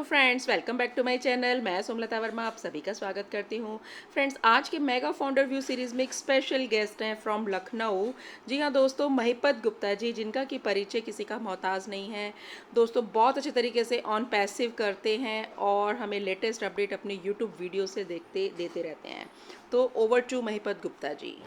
Friends, welcome back to my channel. मैं सोमलता वर्मा आप सभी का स्वागत करती हूं। फ्रेंड्स, आज के मेगा फाउंडर व्यू सीरीज़ में एक स्पेशल गेस्ट हैं फ्रॉम लखनऊ। जी हां दोस्तों, महिपत गुप्ता जी, जिनका कि परिचय किसी का मोहताज नहीं है। दोस्तों बहुत अच्छे तरीके से ऑन पैसिव करते हैं और हमें लेटेस्ट अपडेट अपने यूट्यूब वीडियो से देते रहते हैं। तो ओवर टू महिपत गुप्ता जी।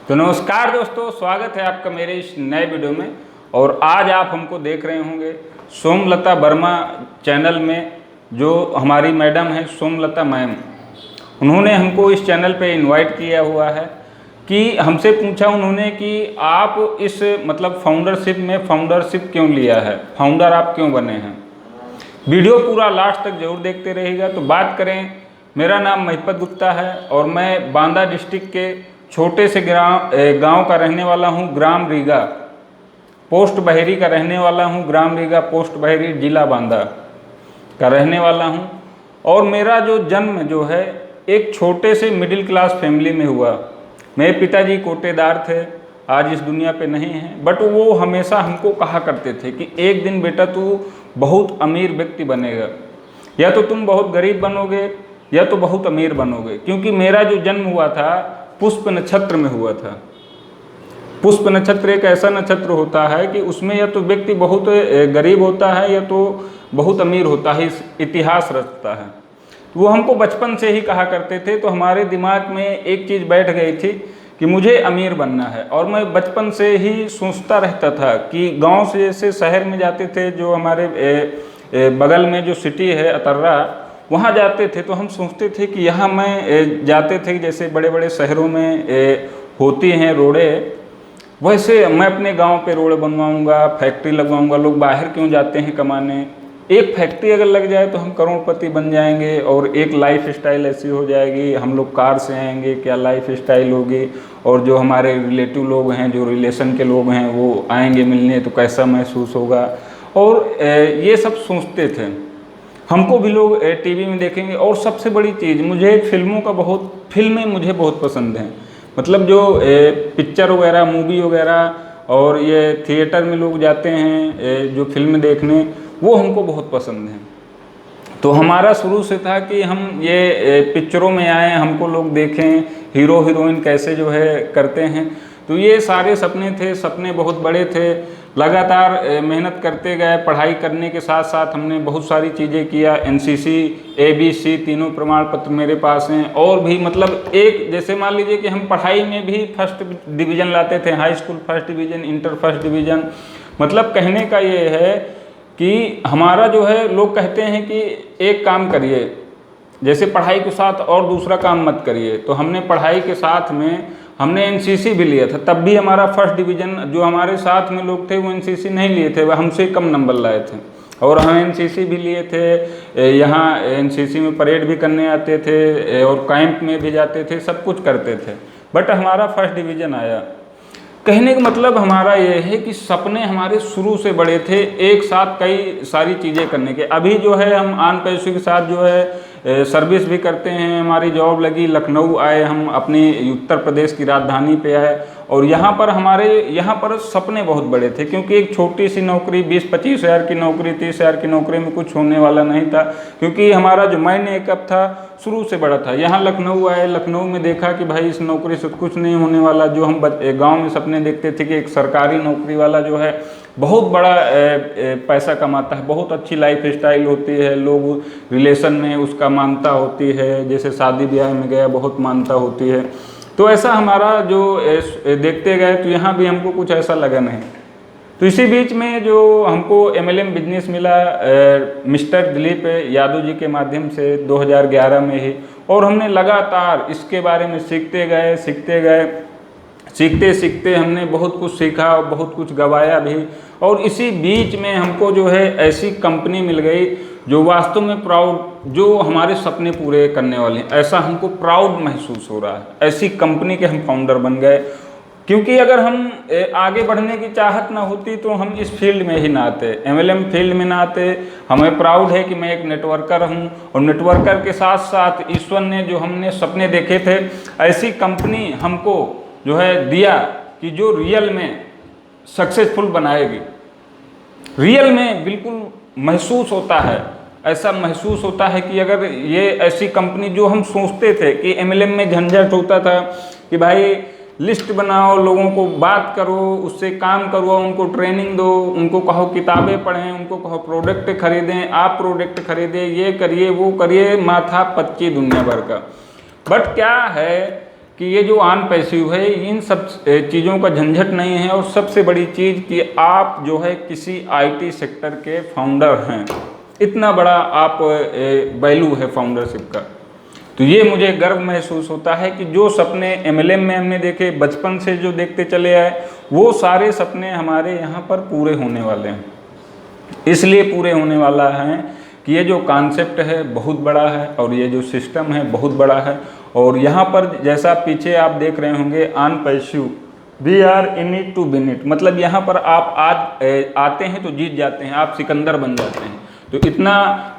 तो नमस्कार दोस्तों, स्वागत है आपका मेरे इस नए वीडियो में। और आज आप हमको देख रहे होंगे सोमलता वर्मा चैनल में। जो हमारी मैडम है सोमलता मैम, उन्होंने हमको इस चैनल पे इनवाइट किया हुआ है कि हमसे पूछा उन्होंने कि आप इस मतलब फाउंडरशिप क्यों लिया है, फाउंडर आप क्यों बने हैं। वीडियो पूरा लास्ट तक जरूर देखते रहिएगा। तो बात करें, मेरा नाम महिपत गुप्ता है और मैं बांदा डिस्ट्रिक्ट के छोटे से गांव का रहने वाला हूं, ग्राम रीगा पोस्ट बहेरी का रहने वाला हूं। ग्राम रीगा पोस्ट बहेरी जिला बांदा का रहने वाला हूं। और मेरा जो जन्म जो है एक छोटे से मिडिल क्लास फैमिली में हुआ। मेरे पिताजी कोटेदार थे, आज इस दुनिया पे नहीं हैं, बट वो हमेशा हमको कहा करते थे कि एक दिन बेटा तू बहुत अमीर व्यक्ति बनेगा, या तो तुम बहुत गरीब बनोगे या तो बहुत अमीर बनोगे। क्योंकि मेरा जो जन्म हुआ था पुष्प नक्षत्र में हुआ था। पुष्प नक्षत्र एक ऐसा नक्षत्र होता है कि उसमें या तो व्यक्ति बहुत गरीब होता है या तो बहुत अमीर होता है, इतिहास रचता है। तो वो हमको बचपन से ही कहा करते थे। तो हमारे दिमाग में एक चीज़ बैठ गई थी कि मुझे अमीर बनना है। और मैं बचपन से ही सोचता रहता था कि गांव से जैसे शहर में जाते थे, जो हमारे बगल में जो सिटी है अतर्रा, वहाँ जाते थे तो हम सोचते थे कि यहाँ मैं जाते थे जैसे बड़े बड़े शहरों में होती हैं रोडें, वैसे मैं अपने गांव पे रोड बनवाऊंगा, फैक्ट्री लगवाऊंगा। लोग बाहर क्यों जाते हैं कमाने, एक फैक्ट्री अगर लग जाए तो हम करोड़पति बन जाएंगे और एक लाइफ स्टाइल ऐसी हो जाएगी। हम लोग कार से आएंगे, क्या लाइफ स्टाइल होगी। और जो हमारे रिलेटिव लोग हैं, जो रिलेशन के लोग हैं, वो आएंगे मिलने तो कैसा महसूस होगा। और ये सब सोचते थे। हमको भी लोग टीवी में देखेंगे। और सबसे बड़ी चीज़, मुझे फिल्में मुझे बहुत पसंद हैं। मतलब जो पिक्चर वगैरह, मूवी वगैरह, और ये थिएटर में लोग जाते हैं जो फिल्म देखने, वो हमको बहुत पसंद हैं। तो हमारा शुरू से था कि हम ये पिक्चरों में आए, हमको लोग देखें हीरो हीरोइन कैसे जो है करते हैं। तो ये सारे सपने थे, सपने बहुत बड़े थे। लगातार मेहनत करते गए। पढ़ाई करने के साथ साथ हमने बहुत सारी चीज़ें किया। एनसीसी, एबीसी तीनों प्रमाण पत्र मेरे पास हैं। और भी मतलब एक जैसे मान लीजिए कि हम पढ़ाई में भी फर्स्ट डिवीज़न लाते थे, high school first division, inter first division. मतलब कहने का ये है कि हमारा जो है, लोग कहते हैं कि एक काम करिए, जैसे पढ़ाई के साथ और दूसरा काम मत करिए। तो हमने पढ़ाई के साथ में हमने एनसीसी भी लिया था, तब भी हमारा फर्स्ट डिवीज़न। जो हमारे साथ में लोग थे वो एनसीसी नहीं लिए थे, वह हमसे कम नंबर लाए थे। और हम एनसीसी भी लिए थे, यहाँ एनसीसी में परेड भी करने आते थे और कैंप में भी जाते थे, सब कुछ करते थे, बट हमारा फर्स्ट डिवीज़न आया। कहने का मतलब हमारा ये है कि सपने हमारे शुरू से बड़े थे, एक साथ कई सारी चीज़ें करने के। अभी जो है हम आन पैसों के साथ जो है सर्विस भी करते हैं। हमारी जॉब लगी, लखनऊ आए, हम अपनी उत्तर प्रदेश की राजधानी पे आए। और यहाँ पर सपने बहुत बड़े थे, क्योंकि एक छोटी सी नौकरी, 20-25 हज़ार की नौकरी, 30 हज़ार की नौकरी में कुछ होने वाला नहीं था। क्योंकि हमारा जो माइंड एकअप था शुरू से बड़ा था। यहाँ लखनऊ आए, लखनऊ में देखा कि भाई इस नौकरी से कुछ नहीं होने वाला। जो हम गांव में सपने देखते थे कि एक सरकारी नौकरी वाला जो है बहुत बड़ा पैसा कमाता है, बहुत अच्छी लाइफ स्टाइल होती है, लोग रिलेशन में उसका मानता होती है, जैसे शादी ब्याह में गया बहुत मानता होती है। तो ऐसा हमारा जो देखते गए, तो यहाँ भी हमको कुछ ऐसा लगा नहीं। तो इसी बीच में जो हमको MLM बिजनेस मिला मिस्टर दिलीप यादव जी के माध्यम से 2011 में ही। और हमने लगातार इसके बारे में सीखते सीखते हमने बहुत कुछ सीखा और बहुत कुछ गवाया भी। और इसी बीच में हमको जो है ऐसी कंपनी मिल गई जो वास्तव में प्राउड, जो हमारे सपने पूरे करने वाले हैं, ऐसा हमको प्राउड महसूस हो रहा है। ऐसी कंपनी के हम फाउंडर बन गए। क्योंकि अगर हम आगे बढ़ने की चाहत ना होती तो हम इस फील्ड में ही ना आते, MLM फील्ड में ना आते। हमें प्राउड है कि मैं एक नेटवर्कर हूँ, और नेटवर्कर के साथ साथ ईश्वर ने जो हमने सपने देखे थे, ऐसी कंपनी हमको जो है दिया कि जो रियल में सक्सेसफुल बनाएगी। रियल में बिल्कुल महसूस होता है ऐसा महसूस होता है कि अगर ये ऐसी कंपनी, जो हम सोचते थे कि एमएलएम में झंझट होता था कि भाई लिस्ट बनाओ, लोगों को बात करो, उससे काम करवाओ, उनको ट्रेनिंग दो, उनको कहो किताबें पढ़ें, उनको कहो प्रोडक्ट खरीदें, आप प्रोडक्ट खरीदें, ये करिए वो करिए, माथा पच्ची दुनिया भर का। बट क्या है कि ये जो ऑन पैसिव है, इन सब चीज़ों का झंझट नहीं है। और सबसे बड़ी चीज़ कि आप जो है किसी आईटी सेक्टर के फाउंडर हैं, इतना बड़ा आप वैल्यू है फाउंडरशिप का। तो ये मुझे गर्व महसूस होता है कि जो सपने एमएलएम में हमने देखे, बचपन से जो देखते चले आए, वो सारे सपने हमारे यहाँ पर पूरे होने वाले हैं। इसलिए पूरे होने वाला है कि ये जो कॉन्सेप्ट है बहुत बड़ा है और ये जो सिस्टम है बहुत बड़ा है। और यहाँ पर जैसा पीछे आप देख रहे होंगे, on passive we are in it to win it, मतलब यहाँ पर आप आज आते हैं तो जीत जाते हैं, आप सिकंदर बन जाते हैं। तो इतना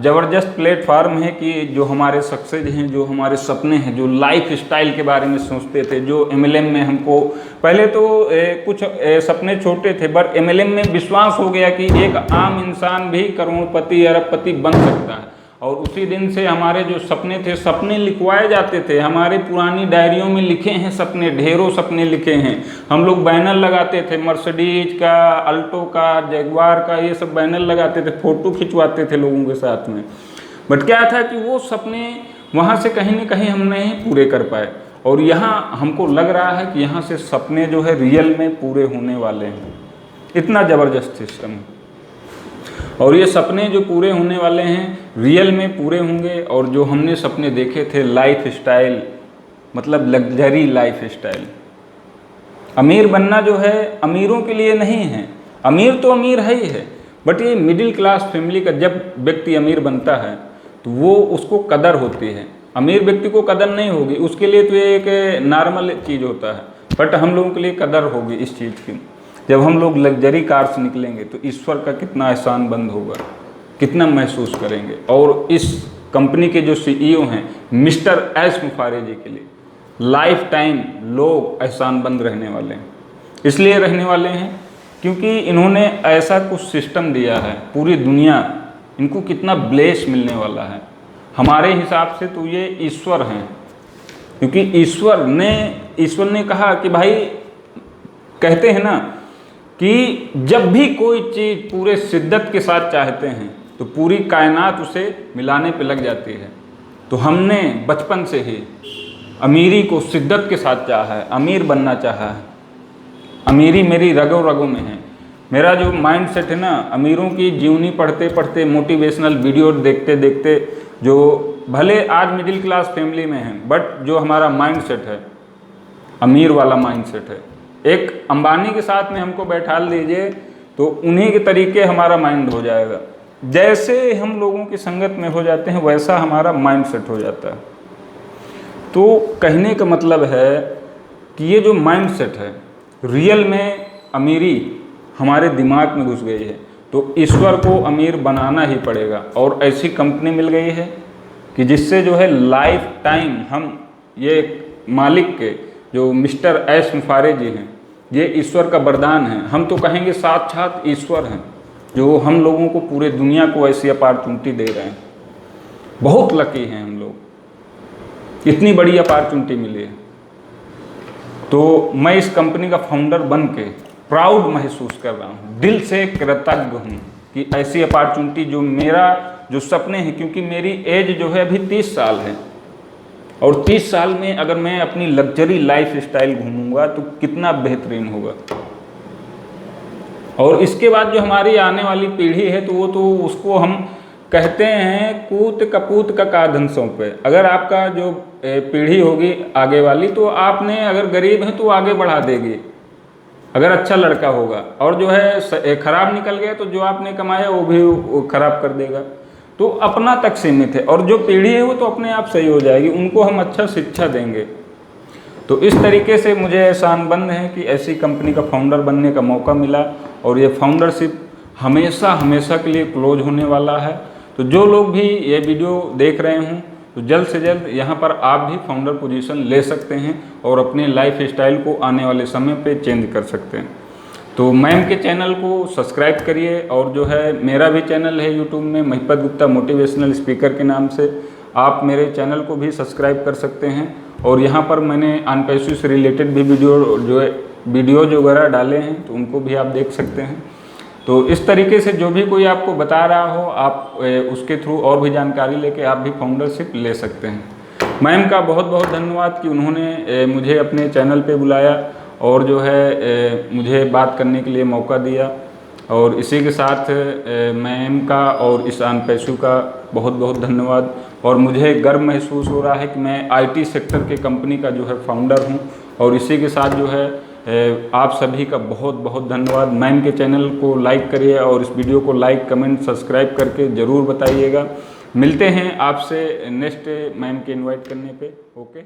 ज़बरदस्त प्लेटफार्म है कि जो हमारे सक्सेस हैं, जो हमारे सपने हैं, जो लाइफ स्टाइल के बारे में सोचते थे, जो एमएलएम में हमको पहले तो कुछ सपने छोटे थे, बट एमएलएम में विश्वास हो गया कि एक आम इंसान भी करोड़पति अरबपति बन सकता है। और उसी दिन से हमारे जो सपने थे, सपने लिखवाए जाते थे, हमारे पुरानी डायरियों में लिखे हैं सपने, ढेरों सपने लिखे हैं। हम लोग बैनर लगाते थे, मर्सिडीज का, अल्टो का, जगुआर का, ये सब बैनर लगाते थे, फ़ोटो खिंचवाते थे लोगों के साथ में। बट क्या था कि वो सपने वहाँ से कहीं न कहीं हम नहीं पूरे कर पाए। और यहाँ हमको लग रहा है कि यहाँ से सपने जो है रियल में पूरे होने वाले हैं। इतना ज़बरदस्त सिस्टम है। और ये सपने जो पूरे होने वाले हैं रियल में पूरे होंगे। और जो हमने सपने देखे थे लाइफ स्टाइल, मतलब लग्जरी लाइफ स्टाइल, अमीर बनना जो है अमीरों के लिए नहीं है। अमीर तो अमीर है ही है, बट ये मिडिल क्लास फैमिली का जब व्यक्ति अमीर बनता है तो वो उसको कदर होती है। अमीर व्यक्ति को कदर नहीं होगी, उसके लिए तो ये एक नॉर्मल चीज़ होता है। बट हम लोगों के लिए कदर होगी इस चीज़ की। जब हम लोग लग्जरी कार से निकलेंगे तो ईश्वर का कितना एहसान बंद होगा, कितना महसूस करेंगे। और इस कंपनी के जो सीईओ हैं मिस्टर एस मुफारे जी के लिए लाइफ टाइम लोग एहसान बंद रहने वाले हैं। इसलिए रहने वाले हैं क्योंकि इन्होंने ऐसा कुछ सिस्टम दिया है, पूरी दुनिया इनको कितना ब्लेस मिलने वाला है। हमारे हिसाब से तो ये ईश्वर हैं, क्योंकि ईश्वर ने कहा कि भाई, कहते हैं ना कि जब भी कोई चीज़ पूरे शिद्दत के साथ चाहते हैं तो पूरी कायनात उसे मिलाने पे लग जाती है। तो हमने बचपन से ही अमीरी को शिद्दत के साथ चाहा है, अमीर बनना चाहा है। अमीरी मेरी रगों रगों में है। मेरा जो माइंड सेट है ना, अमीरों की जीवनी पढ़ते पढ़ते, मोटिवेशनल वीडियो देखते देखते, जो भले आज मिडिल क्लास फैमिली में हैं, बट जो हमारा माइंड सेट है अमीर वाला माइंड सेट है। एक अंबानी के साथ में हमको बैठा लीजिए तो उन्हीं के तरीके हमारा माइंड हो जाएगा। जैसे हम लोगों की संगत में हो जाते हैं वैसा हमारा माइंड सेट हो जाता है। तो कहने का मतलब है कि ये जो माइंड सेट है रियल में अमीरी हमारे दिमाग में घुस गई है, तो ईश्वर को अमीर बनाना ही पड़ेगा। और ऐसी कंपनी मिल गई है कि जिससे जो है लाइफ टाइम हम ये मालिक के जो मिस्टर एस मुफारे जी हैं, ये ईश्वर का वरदान है। हम तो कहेंगे साक्षात ईश्वर हैं जो हम लोगों को, पूरे दुनिया को ऐसी अपॉर्चुनिटी दे रहे हैं। बहुत लकी हैं हम लोग, इतनी बड़ी अपॉर्चुनिटी मिली है। तो मैं इस कंपनी का फाउंडर बन के प्राउड महसूस कर रहा हूँ, दिल से कृतज्ञ हूँ कि ऐसी अपॉर्चुनिटी जो मेरा जो सपने हैं, क्योंकि मेरी एज जो है अभी 30 साल है और 30 साल में अगर मैं अपनी लग्जरी लाइफ स्टाइल घूमूंगा तो कितना बेहतरीन होगा। और इसके बाद जो हमारी आने वाली पीढ़ी है तो वो तो उसको हम कहते हैं कूत कपूत का काधन सौंपे। अगर आपका जो पीढ़ी होगी आगे वाली, तो आपने अगर गरीब है तो आगे बढ़ा देगी, अगर अच्छा लड़का होगा। और जो है खराब निकल गया तो जो आपने कमाया वो भी खराब कर देगा। तो अपना तक सीमित है, और जो पीढ़ी है वो तो अपने आप सही हो जाएगी, उनको हम अच्छा शिक्षा देंगे। तो इस तरीके से मुझे एहसान बंद है कि ऐसी कंपनी का फाउंडर बनने का मौका मिला। और ये फाउंडरशिप हमेशा हमेशा के लिए क्लोज होने वाला है। तो जो लोग भी ये वीडियो देख रहे हों तो जल्द से जल्द यहाँ पर आप भी फाउंडर पोजीशन ले सकते हैं और अपने लाइफ स्टाइल को आने वाले समय पे चेंज कर सकते हैं। तो मैम के चैनल को सब्सक्राइब करिए, और जो है मेरा भी चैनल है यूट्यूब में महिपत गुप्ता मोटिवेशनल स्पीकर के नाम से, आप मेरे चैनल को भी सब्सक्राइब कर सकते हैं। और यहाँ पर मैंने अन पैसिव से रिलेटेड भी वीडियोज वगैरह डाले हैं, तो उनको भी आप देख सकते हैं। तो इस तरीके से जो भी कोई आपको बता रहा हो, आप उसके थ्रू और भी जानकारी लेके आप भी फाउंडरशिप ले सकते हैं। मैम का बहुत बहुत धन्यवाद कि उन्होंने मुझे अपने चैनल पे बुलाया और जो है मुझे बात करने के लिए मौका दिया। और इसी के साथ मैम का और इस अन पैसिव का बहुत बहुत धन्यवाद। और मुझे गर्व महसूस हो रहा है कि मैं IT सेक्टर के कंपनी का जो है फाउंडर हूँ। और इसी के साथ जो है आप सभी का बहुत बहुत धन्यवाद। मैम के चैनल को लाइक करिए और इस वीडियो को लाइक, कमेंट, सब्सक्राइब करके ज़रूर बताइएगा। मिलते हैं आपसे नेक्स्ट मैम के इनवाइट करने पे। ओके।